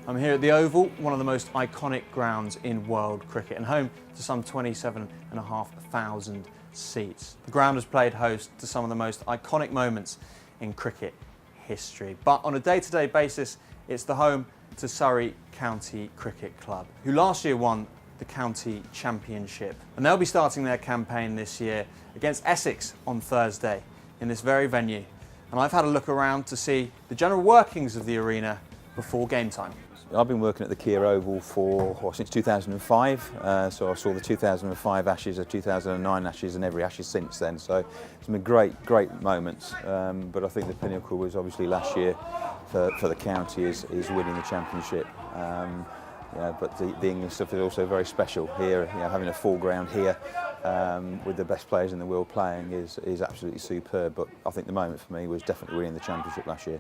I'm here at the Oval, one of the most iconic grounds in world cricket and home to some 27,500 seats. The ground has played host to some of the most iconic moments in cricket history. But on a day-to-day basis, it's the home to Surrey County Cricket Club, who last year won the county championship. And they'll be starting their campaign this year against Essex on Thursday in this very venue. And I've had a look around to see the general workings of the arena before game time. I've been working at the Kia Oval since 2005, so I saw the 2005 Ashes, the 2009 Ashes and every Ashes since then, so it's been great moments, but I think the pinnacle was obviously last year for the county is winning the championship. But the England stuff is also very special here. Having a full ground here with the best players in the world playing is absolutely superb. But I think the moment for me was definitely winning the championship last year.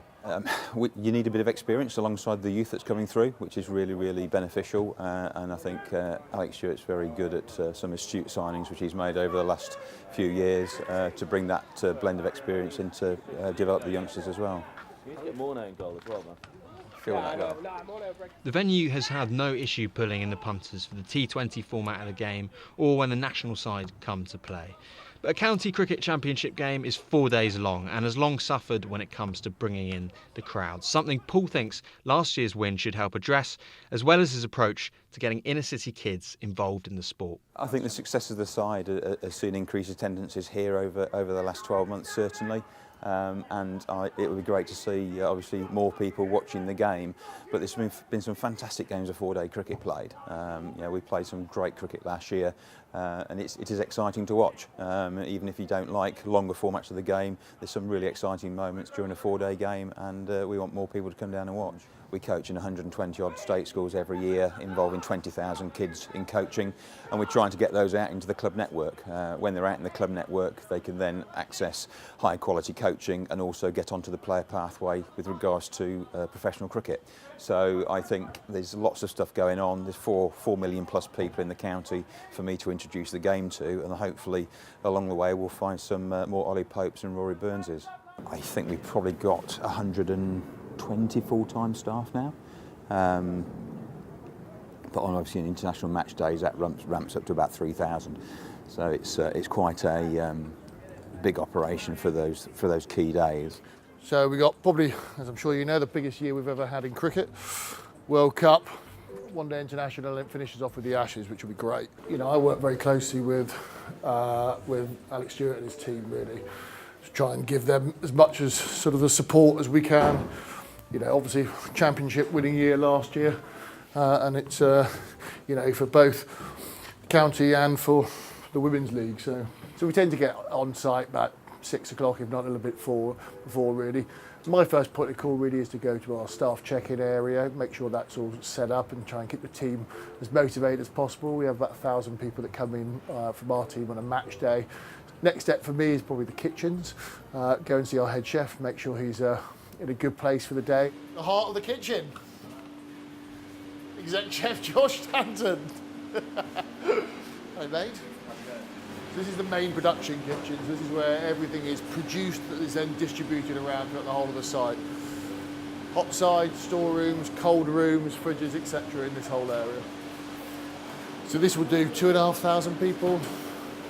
You need a bit of experience alongside the youth that's coming through, which is really beneficial. And I think Alex Stewart's very good at some astute signings which he's made over the last few years to bring that blend of experience in to develop the youngsters as well. You need to get more now in goal as well, man. The venue has had no issue pulling in the punters for the T20 format of the game or when the national side come to play. But a county cricket championship game is 4 days long and has long suffered when it comes to bringing in the crowds, something Paul thinks last year's win should help address, as well as his approach to getting inner city kids involved in the sport. I think the success of the side has seen increased attendances here over the last 12 months certainly. It would be great to see obviously more people watching the game, but there's been some fantastic games of 4-day cricket played. We played some great cricket last year and it is exciting to watch. Even if you don't like longer formats of the game, there's some really exciting moments during a 4-day game, and we want more people to come down and watch. We coach in 120 odd state schools every year, involving 20,000 kids in coaching, and we're trying to get those out into the club network. When they're out in the club network, they can then access high quality coaching and also get onto the player pathway with regards to professional cricket. So I think there's lots of stuff going on. There's 4 million plus people in the county for me to introduce the game to, and hopefully along the way we'll find some more Ollie Popes and Rory Burns's. I think we've probably got 120 full-time staff now, but on obviously an international match days that ramps up to about 3,000. So it's quite a big operation for those key days. So we got probably, as I'm sure you know, the biggest year we've ever had in cricket. World Cup, one-day international, and it finishes off with the Ashes, which will be great. I work very closely with Alex Stewart and his team really, to try and give them as much as sort of the support as we can. Obviously championship winning year last year, and it's for both county and for the women's league. So we tend to get on site about 6 o'clock, if not a little bit before really. My first point of call really is to go to our staff check-in area, make sure that's all set up, and try and keep the team as motivated as possible. We have about 1,000 people that come in from our team on a match day. Next step for me is probably the kitchens. Go and see our head chef, make sure he's in a good place for the day. The heart of the kitchen, Exec Chef Josh Stanton. Hi mate. This is the main production kitchen. This is where everything is produced that is then distributed around throughout the whole of the site. Hot side, storerooms, cold rooms, fridges, etc. in this whole area. So this will do 2,500 people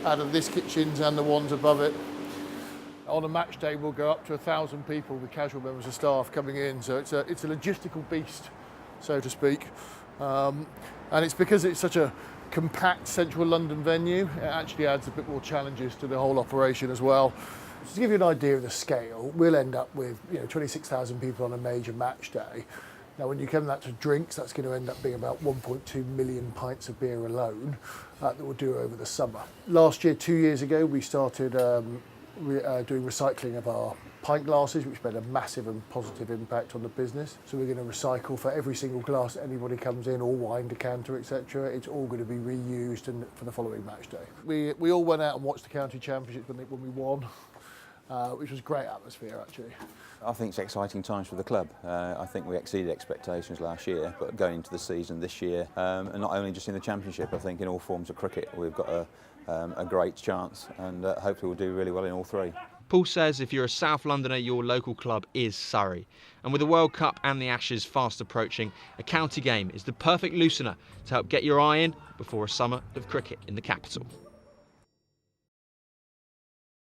out of this kitchen and the ones above it. On a match day, we'll go up to 1,000 people with casual members of staff coming in. So it's a logistical beast, so to speak. And it's because it's such a compact central London venue, it actually adds a bit more challenges to the whole operation as well. Just to give you an idea of the scale, we'll end up with 26,000 people on a major match day. Now when you come that to drinks, that's going to end up being about 1.2 million pints of beer alone that we'll do over the summer. Last year, 2 years ago, we started doing recycling of our pint glasses, which made a massive and positive impact on the business. So we're going to recycle for every single glass that anybody comes in, or wine decanter, etc. It's all going to be reused and for the following match day. We all went out and watched the county championship when we won, which was a great atmosphere actually. I think it's exciting times for the club. I think we exceeded expectations last year, but going into the season this year, and not only just in the championship, I think in all forms of cricket we've got a great chance, and hopefully we'll do really well in all 3. Paul says if you're a South Londoner, your local club is Surrey. And with the World Cup and the Ashes fast approaching, a county game is the perfect loosener to help get your eye in before a summer of cricket in the capital.